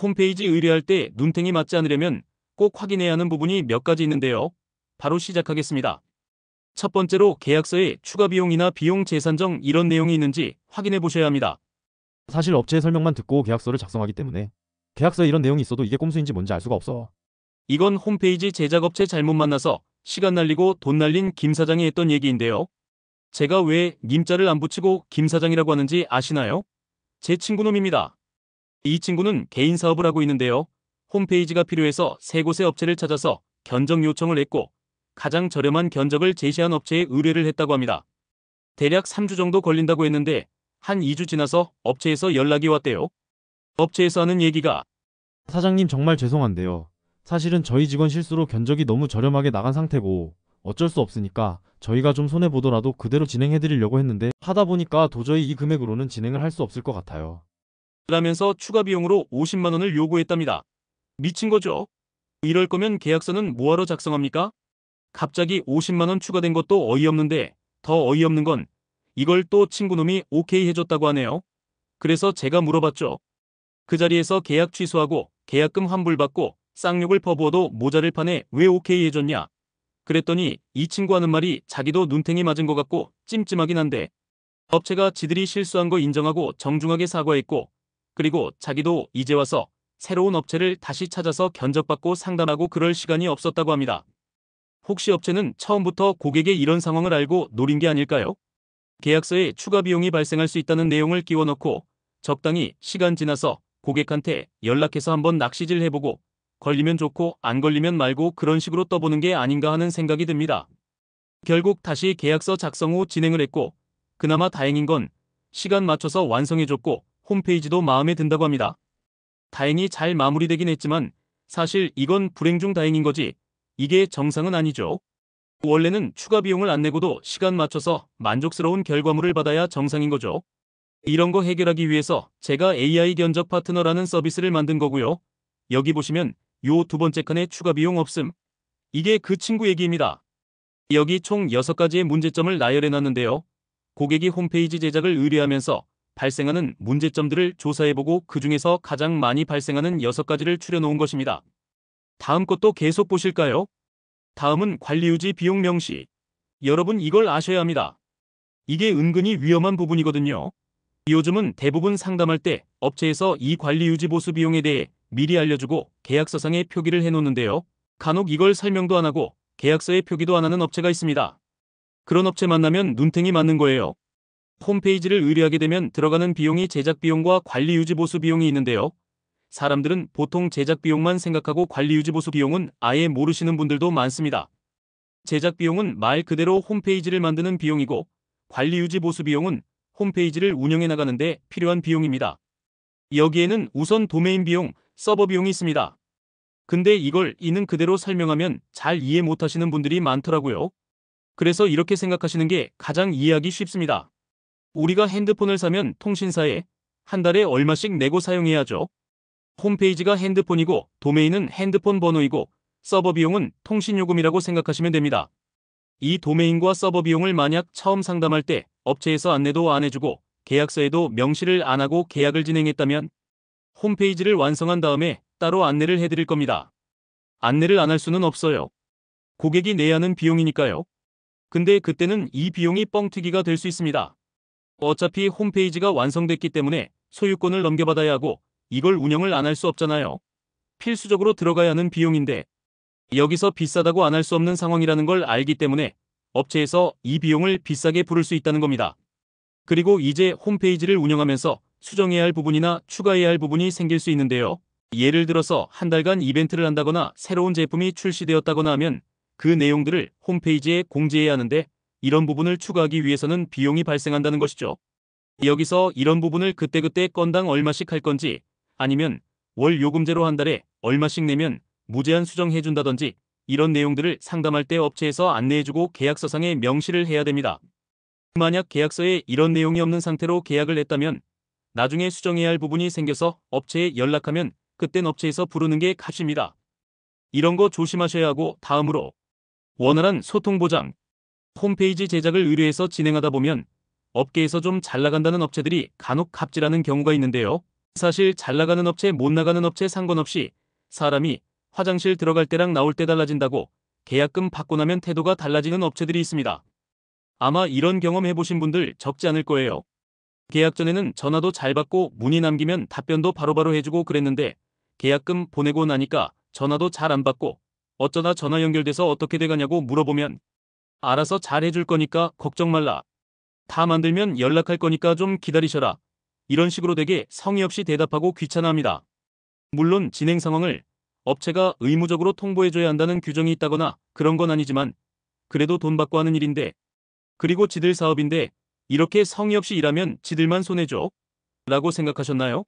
홈페이지 의뢰할 때 눈탱이 맞지 않으려면 꼭 확인해야 하는 부분이 몇 가지 있는데요. 바로 시작하겠습니다. 첫 번째로 계약서에 추가 비용이나 비용 재산정 이런 내용이 있는지 확인해 보셔야 합니다. 사실 업체의 설명만 듣고 계약서를 작성하기 때문에 계약서에 이런 내용이 있어도 이게 꼼수인지 뭔지 알 수가 없어. 이건 홈페이지 제작업체 잘못 만나서 시간 날리고 돈 날린 김 사장이 했던 얘기인데요. 제가 왜 님자를 안 붙이고 김 사장이라고 하는지 아시나요? 제 친구 놈입니다. 이 친구는 개인 사업을 하고 있는데요. 홈페이지가 필요해서 세 곳의 업체를 찾아서 견적 요청을 했고 가장 저렴한 견적을 제시한 업체에 의뢰를 했다고 합니다. 대략 3주 정도 걸린다고 했는데 한 2주 지나서 업체에서 연락이 왔대요. 업체에서 하는 얘기가 사장님 정말 죄송한데요. 사실은 저희 직원 실수로 견적이 너무 저렴하게 나간 상태고 어쩔 수 없으니까 저희가 좀 손해보더라도 그대로 진행해드리려고 했는데 하다 보니까 도저히 이 금액으로는 진행을 할 수 없을 것 같아요. 라면서 추가 비용으로 50만 원을 요구했답니다. 미친 거죠? 이럴 거면 계약서는 뭐하러 작성합니까? 갑자기 50만 원 추가된 것도 어이없는데 더 어이없는 건 이걸 또 친구놈이 오케이 해줬다고 하네요. 그래서 제가 물어봤죠. 그 자리에서 계약 취소하고 계약금 환불받고 쌍욕을 퍼부어도 모자를 판에 왜 오케이 해줬냐? 그랬더니 이 친구 하는 말이 자기도 눈탱이 맞은 것 같고 찜찜하긴 한데 업체가 지들이 실수한 거 인정하고 정중하게 사과했고 그리고 자기도 이제 와서 새로운 업체를 다시 찾아서 견적받고 상담하고 그럴 시간이 없었다고 합니다. 혹시 업체는 처음부터 고객의 이런 상황을 알고 노린 게 아닐까요? 계약서에 추가 비용이 발생할 수 있다는 내용을 끼워 넣고 적당히 시간 지나서 고객한테 연락해서 한번 낚시질 해보고 걸리면 좋고 안 걸리면 말고 그런 식으로 떠보는 게 아닌가 하는 생각이 듭니다. 결국 다시 계약서 작성 후 진행을 했고 그나마 다행인 건 시간 맞춰서 완성해줬고 홈페이지도 마음에 든다고 합니다. 다행히 잘 마무리되긴 했지만 사실 이건 불행 중 다행인 거지 이게 정상은 아니죠. 원래는 추가 비용을 안 내고도 시간 맞춰서 만족스러운 결과물을 받아야 정상인 거죠. 이런 거 해결하기 위해서 제가 AI 견적 파트너라는 서비스를 만든 거고요. 여기 보시면 요 두 번째 칸에 추가 비용 없음. 이게 그 친구 얘기입니다. 여기 총 6가지의 문제점을 나열해 놨는데요. 고객이 홈페이지 제작을 의뢰하면서 발생하는 문제점들을 조사해보고 그 중에서 가장 많이 발생하는 6가지를 추려놓은 것입니다. 다음 것도 계속 보실까요? 다음은 관리유지 비용 명시. 여러분 이걸 아셔야 합니다. 이게 은근히 위험한 부분이거든요. 요즘은 대부분 상담할 때 업체에서 이 관리유지 보수 비용에 대해 미리 알려주고 계약서상에 표기를 해놓는데요. 간혹 이걸 설명도 안 하고 계약서에 표기도 안 하는 업체가 있습니다. 그런 업체 만나면 눈탱이 맞는 거예요. 홈페이지를 의뢰하게 되면 들어가는 비용이 제작 비용과 관리 유지 보수 비용이 있는데요. 사람들은 보통 제작 비용만 생각하고 관리 유지 보수 비용은 아예 모르시는 분들도 많습니다. 제작 비용은 말 그대로 홈페이지를 만드는 비용이고 관리 유지 보수 비용은 홈페이지를 운영해 나가는데 필요한 비용입니다. 여기에는 우선 도메인 비용, 서버 비용이 있습니다. 근데 이걸 있는 그대로 설명하면 잘 이해 못하시는 분들이 많더라고요. 그래서 이렇게 생각하시는 게 가장 이해하기 쉽습니다. 우리가 핸드폰을 사면 통신사에 한 달에 얼마씩 내고 사용해야죠. 홈페이지가 핸드폰이고 도메인은 핸드폰 번호이고 서버 비용은 통신요금이라고 생각하시면 됩니다. 이 도메인과 서버 비용을 만약 처음 상담할 때 업체에서 안내도 안 해주고 계약서에도 명시를 안 하고 계약을 진행했다면 홈페이지를 완성한 다음에 따로 안내를 해드릴 겁니다. 안내를 안 할 수는 없어요. 고객이 내야 하는 비용이니까요. 근데 그때는 이 비용이 뻥튀기가 될 수 있습니다. 어차피 홈페이지가 완성됐기 때문에 소유권을 넘겨받아야 하고 이걸 운영을 안 할 수 없잖아요. 필수적으로 들어가야 하는 비용인데 여기서 비싸다고 안 할 수 없는 상황이라는 걸 알기 때문에 업체에서 이 비용을 비싸게 부를 수 있다는 겁니다. 그리고 이제 홈페이지를 운영하면서 수정해야 할 부분이나 추가해야 할 부분이 생길 수 있는데요. 예를 들어서 한 달간 이벤트를 한다거나 새로운 제품이 출시되었다거나 하면 그 내용들을 홈페이지에 공지해야 하는데 이런 부분을 추가하기 위해서는 비용이 발생한다는 것이죠. 여기서 이런 부분을 그때그때 건당 얼마씩 할 건지 아니면 월 요금제로 한 달에 얼마씩 내면 무제한 수정해준다든지 이런 내용들을 상담할 때 업체에서 안내해주고 계약서상에 명시를 해야 됩니다. 만약 계약서에 이런 내용이 없는 상태로 계약을 했다면 나중에 수정해야 할 부분이 생겨서 업체에 연락하면 그땐 업체에서 부르는 게 값입니다. 이런 거 조심하셔야 하고 다음으로 원활한 소통 보장. 홈페이지 제작을 의뢰해서 진행하다 보면 업계에서 좀 잘 나간다는 업체들이 간혹 갑질하는 경우가 있는데요. 사실 잘 나가는 업체 못 나가는 업체 상관없이 사람이 화장실 들어갈 때랑 나올 때 달라진다고 계약금 받고 나면 태도가 달라지는 업체들이 있습니다. 아마 이런 경험 해보신 분들 적지 않을 거예요. 계약 전에는 전화도 잘 받고 문의 남기면 답변도 바로바로 해주고 그랬는데 계약금 보내고 나니까 전화도 잘 안 받고 어쩌다 전화 연결돼서 어떻게 돼가냐고 물어보면 알아서 잘 해줄 거니까 걱정 말라. 다 만들면 연락할 거니까 좀 기다리셔라. 이런 식으로 되게 성의 없이 대답하고 귀찮아합니다. 물론 진행 상황을 업체가 의무적으로 통보해줘야 한다는 규정이 있다거나 그런 건 아니지만 그래도 돈 받고 하는 일인데 그리고 지들 사업인데 이렇게 성의 없이 일하면 지들만 손해죠. 라고 생각하셨나요?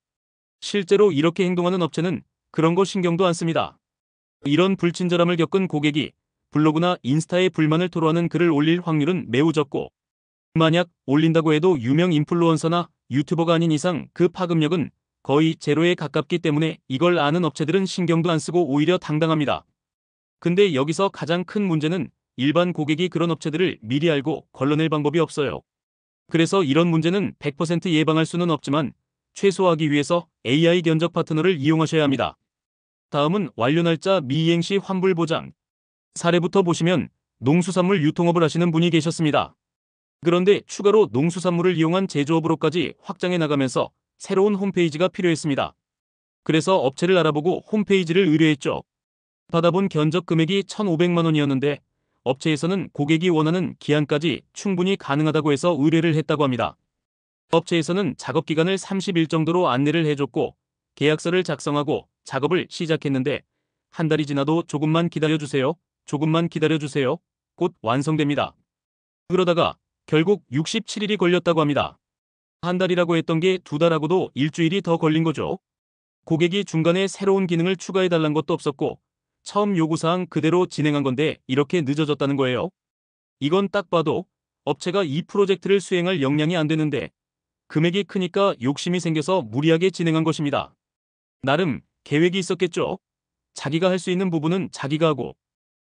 실제로 이렇게 행동하는 업체는 그런 거 신경도 안 씁니다. 이런 불친절함을 겪은 고객이 블로그나 인스타에 불만을 토로하는 글을 올릴 확률은 매우 적고 만약 올린다고 해도 유명 인플루언서나 유튜버가 아닌 이상 그 파급력은 거의 제로에 가깝기 때문에 이걸 아는 업체들은 신경도 안 쓰고 오히려 당당합니다. 근데 여기서 가장 큰 문제는 일반 고객이 그런 업체들을 미리 알고 걸러낼 방법이 없어요. 그래서 이런 문제는 100% 예방할 수는 없지만 최소화하기 위해서 AI 견적 파트너를 이용하셔야 합니다. 다음은 완료 날짜 미이행 시 환불 보장. 사례부터 보시면 농수산물 유통업을 하시는 분이 계셨습니다. 그런데 추가로 농수산물을 이용한 제조업으로까지 확장해 나가면서 새로운 홈페이지가 필요했습니다. 그래서 업체를 알아보고 홈페이지를 의뢰했죠. 받아본 견적 금액이 1,500만 원이었는데 업체에서는 고객이 원하는 기한까지 충분히 가능하다고 해서 의뢰를 했다고 합니다. 업체에서는 작업 기간을 30일 정도로 안내를 해줬고 계약서를 작성하고 작업을 시작했는데 한 달이 지나도 조금만 기다려주세요. 조금만 기다려주세요. 곧 완성됩니다. 그러다가 결국 67일이 걸렸다고 합니다. 한 달이라고 했던 게 두 달하고도 일주일이 더 걸린 거죠. 고객이 중간에 새로운 기능을 추가해달란 것도 없었고 처음 요구사항 그대로 진행한 건데 이렇게 늦어졌다는 거예요. 이건 딱 봐도 업체가 이 프로젝트를 수행할 역량이 안 되는데 금액이 크니까 욕심이 생겨서 무리하게 진행한 것입니다. 나름 계획이 있었겠죠. 자기가 할 수 있는 부분은 자기가 하고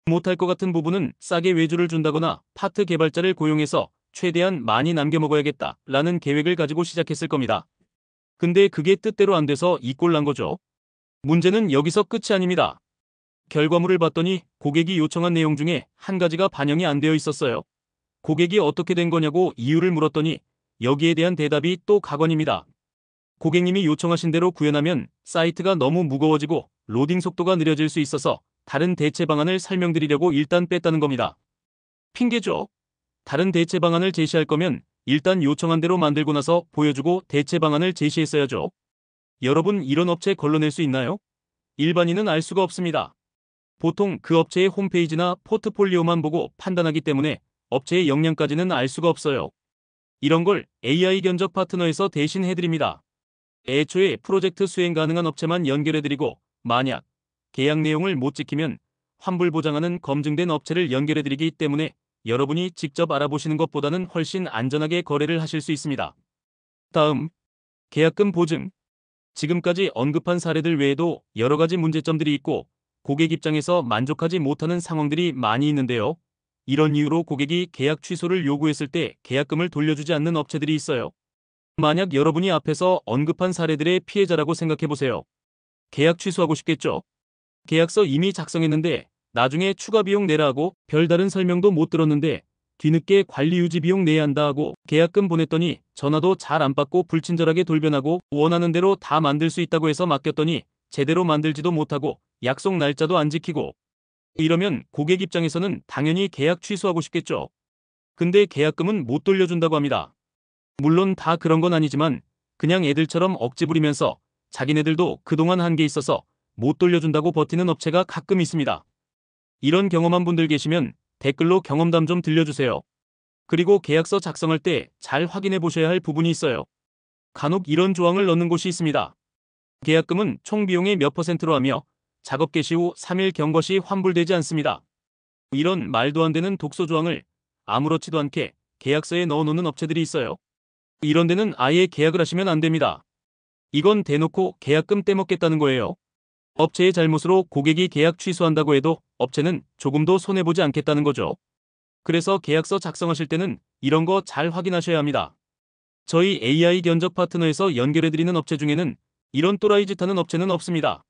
못할 것 같은 부분은 싸게 외주를 준다거나 파트 개발자를 고용해서 최대한 많이 남겨 먹어야겠다 라는 계획을 가지고 시작했을 겁니다. 근데 그게 뜻대로 안 돼서 이 꼴 난 거죠. 문제는 여기서 끝이 아닙니다. 결과물을 봤더니 고객이 요청한 내용 중에 한 가지가 반영이 안 되어 있었어요. 고객이 어떻게 된 거냐고 이유를 물었더니 여기에 대한 대답이 또 가관입니다. 고객님이 요청하신 대로 구현하면 사이트가 너무 무거워지고 로딩 속도가 느려질 수 있어서 다른 대체 방안을 설명드리려고 일단 뺐다는 겁니다. 핑계죠. 다른 대체 방안을 제시할 거면 일단 요청한 대로 만들고 나서 보여주고 대체 방안을 제시했어야죠. 여러분 이런 업체 걸러낼 수 있나요? 일반인은 알 수가 없습니다. 보통 그 업체의 홈페이지나 포트폴리오만 보고 판단하기 때문에 업체의 역량까지는 알 수가 없어요. 이런 걸 AI 견적 파트너에서 대신 해드립니다. 애초에 프로젝트 수행 가능한 업체만 연결해드리고 만약 계약 내용을 못 지키면 환불 보장하는 검증된 업체를 연결해드리기 때문에 여러분이 직접 알아보시는 것보다는 훨씬 안전하게 거래를 하실 수 있습니다. 다음, 계약금 보증. 지금까지 언급한 사례들 외에도 여러 가지 문제점들이 있고 고객 입장에서 만족하지 못하는 상황들이 많이 있는데요. 이런 이유로 고객이 계약 취소를 요구했을 때 계약금을 돌려주지 않는 업체들이 있어요. 만약 여러분이 앞에서 언급한 사례들의 피해자라고 생각해보세요. 계약 취소하고 싶겠죠? 계약서 이미 작성했는데 나중에 추가 비용 내라 하고 별다른 설명도 못 들었는데 뒤늦게 관리 유지 비용 내야 한다 하고 계약금 보냈더니 전화도 잘 안 받고 불친절하게 돌변하고 원하는 대로 다 만들 수 있다고 해서 맡겼더니 제대로 만들지도 못하고 약속 날짜도 안 지키고 이러면 고객 입장에서는 당연히 계약 취소하고 싶겠죠. 근데 계약금은 못 돌려준다고 합니다. 물론 다 그런 건 아니지만 그냥 애들처럼 억지 부리면서 자기네들도 그동안 한 게 있어서 못 돌려준다고 버티는 업체가 가끔 있습니다. 이런 경험한 분들 계시면 댓글로 경험담 좀 들려주세요. 그리고 계약서 작성할 때 잘 확인해 보셔야 할 부분이 있어요. 간혹 이런 조항을 넣는 곳이 있습니다. 계약금은 총 비용의 몇 %로 하며 작업 개시 후 3일 경과 시 환불되지 않습니다. 이런 말도 안 되는 독소 조항을 아무렇지도 않게 계약서에 넣어놓는 업체들이 있어요. 이런 데는 아예 계약을 하시면 안 됩니다. 이건 대놓고 계약금 떼먹겠다는 거예요. 업체의 잘못으로 고객이 계약 취소한다고 해도 업체는 조금도 손해보지 않겠다는 거죠. 그래서 계약서 작성하실 때는 이런 거 잘 확인하셔야 합니다. 저희 AI 견적 파트너에서 연결해드리는 업체 중에는 이런 또라이 짓 하는 업체는 없습니다.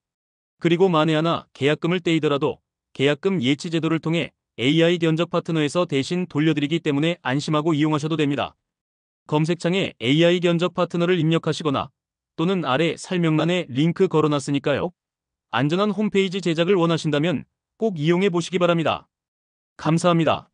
그리고 만에 하나 계약금을 떼이더라도 계약금 예치 제도를 통해 AI 견적 파트너에서 대신 돌려드리기 때문에 안심하고 이용하셔도 됩니다. 검색창에 AI 견적 파트너를 입력하시거나 또는 아래 설명란에 링크 걸어놨으니까요. 안전한 홈페이지 제작을 원하신다면 꼭 이용해 보시기 바랍니다. 감사합니다.